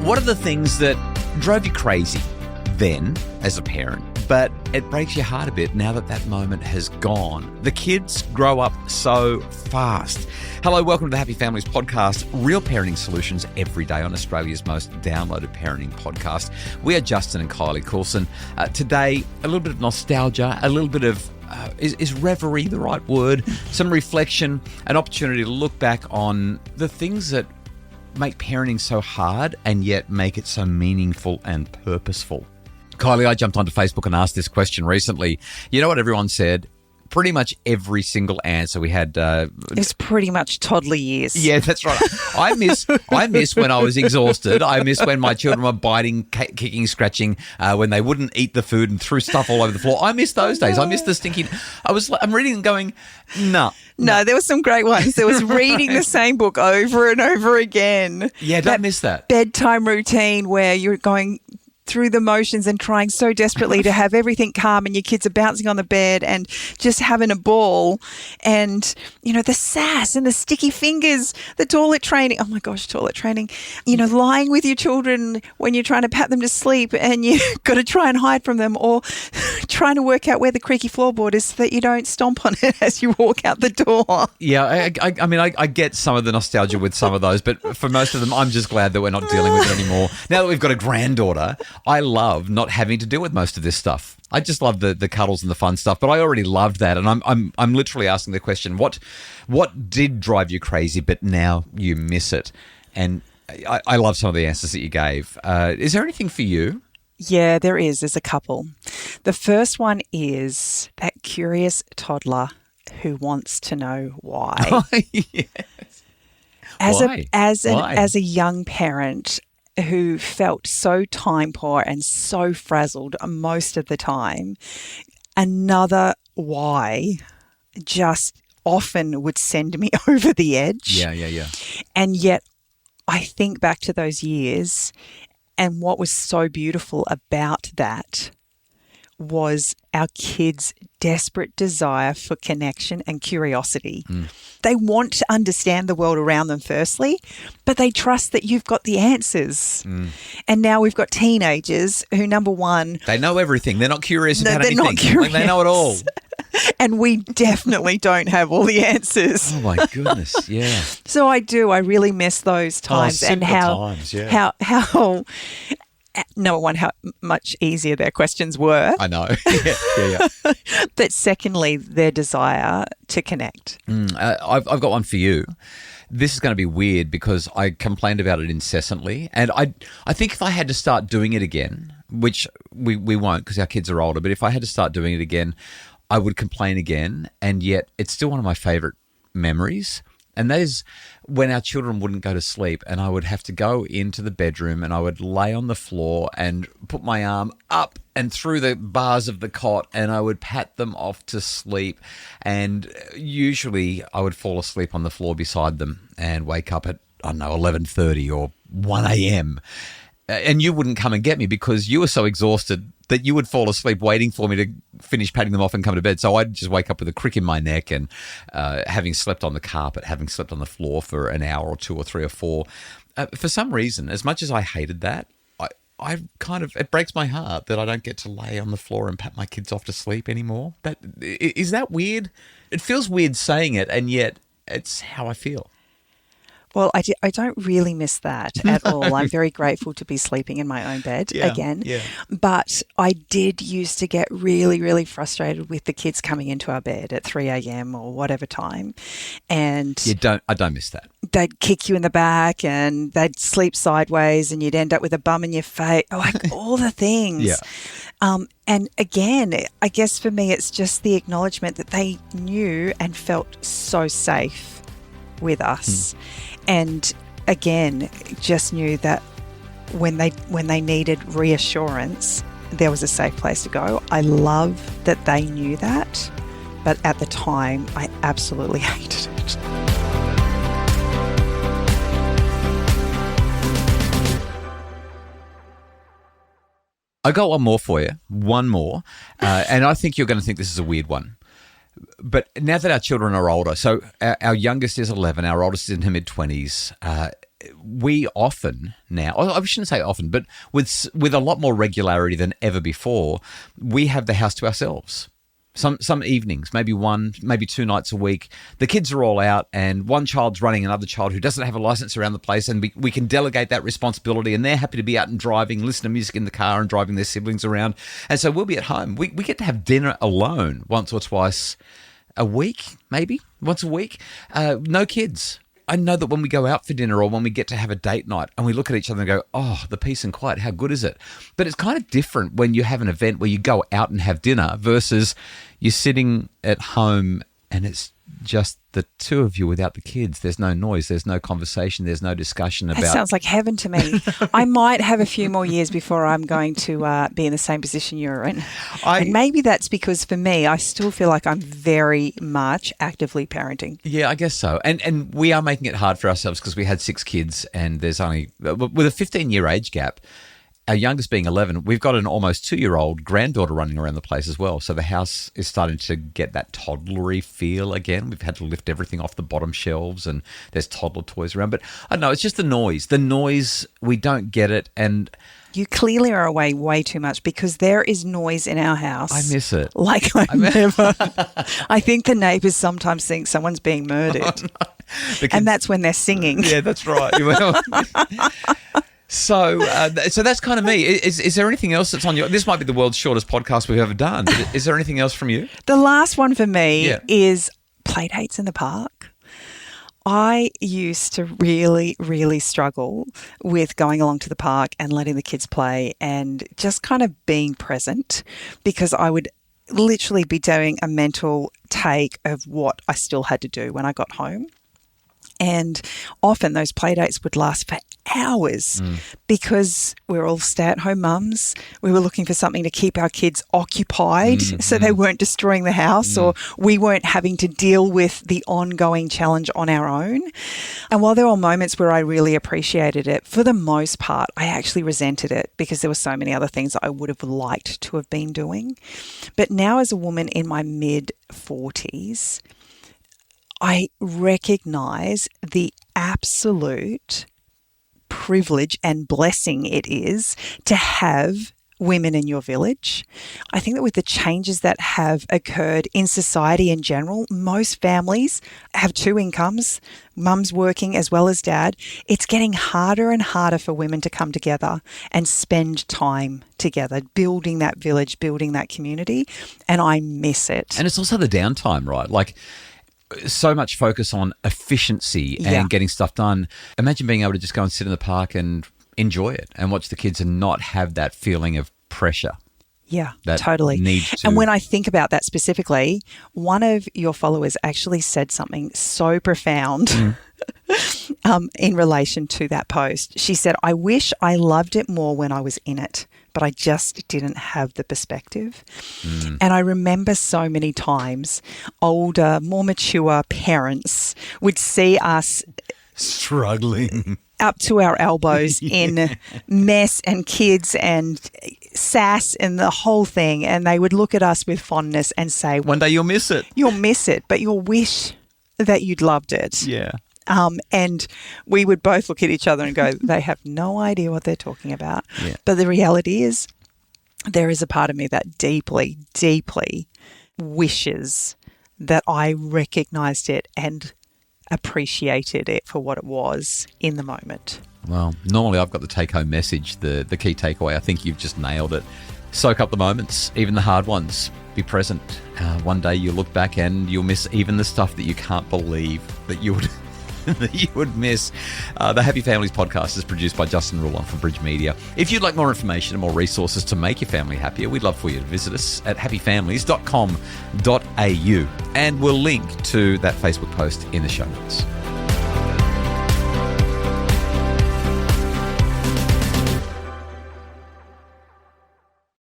What are the things that drove you crazy then as a parent, but it breaks your heart a bit now that that moment has gone? The kids grow up so fast. Hello, welcome to the Happy Families podcast, real parenting solutions every day on Australia's most downloaded parenting podcast. We are Justin and Kylie Coulson. Today, a little bit of nostalgia, a little bit of is reverie the right word? Some reflection, an opportunity to look back on the things that make parenting so hard and yet make it so meaningful and purposeful. Kylie, I jumped onto Facebook and asked this question recently. You know what everyone said? Pretty much every single answer we had. It's pretty much toddler years. Yeah, that's right. I miss when I was exhausted. I miss when my children were biting, kicking, scratching, when they wouldn't eat the food and threw stuff all over the floor. I miss those days. I miss the stinking. I'm reading and going, no. No, there were some great ones. There was reading the same book over and over again. Yeah, don't miss that. Bedtime routine where you're going through the motions and trying so desperately to have everything calm, and your kids are bouncing on the bed and just having a ball, and the sass and the sticky fingers, the toilet training. Oh my gosh, toilet training. Lying with your children when you're trying to pat them to sleep and you've got to try and hide from them, or trying to work out where the creaky floorboard is so that you don't stomp on it as you walk out the door. Yeah, I mean, I get some of the nostalgia with some of those, but for most of them, I'm just glad that we're not dealing with it anymore. Now that we've got a granddaughter, I love not having to deal with most of this stuff. I just love the cuddles and the fun stuff, but I already loved that, and I'm literally asking the question: what did drive you crazy, but now you miss it? And I love some of the answers that you gave. Is there anything for you? Yeah, there is. There's a couple. The first one is that curious toddler who wants to know why. Oh, yes. As a young parent who felt so time poor and so frazzled most of the time, another why just often would send me over the edge. Yeah. And yet I think back to those years, and what was so beautiful about that was our kids' desperate desire for connection and curiosity. They want to understand the world around them firstly, but they trust that you've got the answers. And now we've got teenagers who, number one, they know everything. They're not curious about anything. Not curious. They know it all. And we definitely don't have all the answers. Oh my goodness, yeah. So I really miss those times, and how number one, how much easier their questions were. I know. Yeah. But secondly, their desire to connect. I've got one for you. This is going to be weird because I complained about it incessantly, and I think if I had to start doing it again, which we won't because our kids are older, but if I had to start doing it again, I would complain again, and yet it's still one of my favourite memories. And that is when our children wouldn't go to sleep, and I would have to go into the bedroom and I would lay on the floor and put my arm up and through the bars of the cot, and I would pat them off to sleep. And usually I would fall asleep on the floor beside them and wake up at, 11:30 or 1 a.m. And you wouldn't come and get me because you were so exhausted that you would fall asleep waiting for me to finish patting them off and come to bed. So I'd just wake up with a crick in my neck, and having slept on the carpet, having slept on the floor for an hour or two or three or four. For some reason, as much as I hated that, I kind of, it breaks my heart that I don't get to lay on the floor and pat my kids off to sleep anymore. Is that weird? It feels weird saying it, and yet it's how I feel. Well, I don't really miss that at all. I'm very grateful to be sleeping in my own bed again. Yeah. But I did used to get really, really frustrated with the kids coming into our bed at 3 a.m. or whatever time. And I don't miss that. They'd kick you in the back and they'd sleep sideways and you'd end up with a bum in your face, like all the things. Yeah. And again, I guess for me, it's just the acknowledgement that they knew and felt so safe with us. And again, just knew that when they needed reassurance, there was a safe place to go. I love that they knew that, but at the time, I absolutely hated it. I got one more for you, one more, and I think you're going to think this is a weird one. But now that our children are older, so our youngest is 11, our oldest is in her mid-20s, we often now, I shouldn't say often, but with a lot more regularity than ever before, we have the house to ourselves. Some evenings, maybe 1, maybe 2 nights a week, the kids are all out and one child's running another child who doesn't have a license around the place, and we can delegate that responsibility, and they're happy to be out and driving, listen to music in the car and driving their siblings around. And so we'll be at home. We get to have dinner alone once or twice a week, maybe once a week. No kids. I know that when we go out for dinner or when we get to have a date night and we look at each other and go, oh, the peace and quiet, how good is it? But it's kind of different when you have an event where you go out and have dinner versus you're sitting at home and it's just the two of you without the kids. There's no noise, there's no conversation, there's no discussion about... That sounds like heaven to me. I might have a few more years before I'm going to be in the same position you're in. And maybe that's because for me, I still feel like I'm very much actively parenting. Yeah, I guess so. And we are making it hard for ourselves because we had 6 kids and there's only... With a 15-year age gap, our youngest being 11, we've got an almost 2-year-old granddaughter running around the place as well. So the house is starting to get that toddlery feel again. We've had to lift everything off the bottom shelves and there's toddler toys around. But I don't know, it's just the noise. The noise, we don't get it. And you clearly are away way too much because there is noise in our house. I miss it. Like I never. I think the neighbours sometimes think someone's being murdered. Oh, no. And that's when they're singing. Yeah, that's right. So that's kind of me. Is there anything else that's on your... This might be the world's shortest podcast we've ever done. But is there anything else from you? The last one for me is play dates in the park. I used to really, really struggle with going along to the park and letting the kids play and just kind of being present because I would literally be doing a mental take of what I still had to do when I got home. And often those play dates would last for hours because we're all stay-at-home mums. We were looking for something to keep our kids occupied so they weren't destroying the house or we weren't having to deal with the ongoing challenge on our own. And while there were moments where I really appreciated it, for the most part, I actually resented it because there were so many other things that I would have liked to have been doing. But now as a woman in my mid-40s, I recognise the absolute privilege and blessing it is to have women in your village. I think that with the changes that have occurred in society in general, most families have 2 incomes, mum's working as well as dad. It's getting harder and harder for women to come together and spend time together, building that village, building that community, and I miss it. And it's also the downtime, right? Like, so much focus on efficiency and getting stuff done. Imagine being able to just go and sit in the park and enjoy it and watch the kids and not have that feeling of pressure. Yeah, totally. And when I think about that specifically, one of your followers actually said something so profound in relation to that post. She said, I wish I loved it more when I was in it, but I just didn't have the perspective. And I remember so many times older, more mature parents would see us struggling up to our elbows in mess and kids and sass and the whole thing. And they would look at us with fondness and say, one day you'll miss it. You'll miss it, but you'll wish that you'd loved it. Yeah. And we would both look at each other and go, they have no idea what they're talking about. Yeah. But the reality is there is a part of me that deeply, deeply wishes that I recognised it and appreciated it for what it was in the moment. Well, normally I've got the take-home message, the key takeaway. I think you've just nailed it. Soak up the moments, even the hard ones. Be present. One day you'll look back and you'll miss even the stuff that you can't believe that you would that you would miss. The Happy Families podcast is produced by Justin Rulon for Bridge Media. If you'd like more information and more resources to make your family happier, we'd love for you to visit us at happyfamilies.com.au, and we'll link to that Facebook post in the show notes.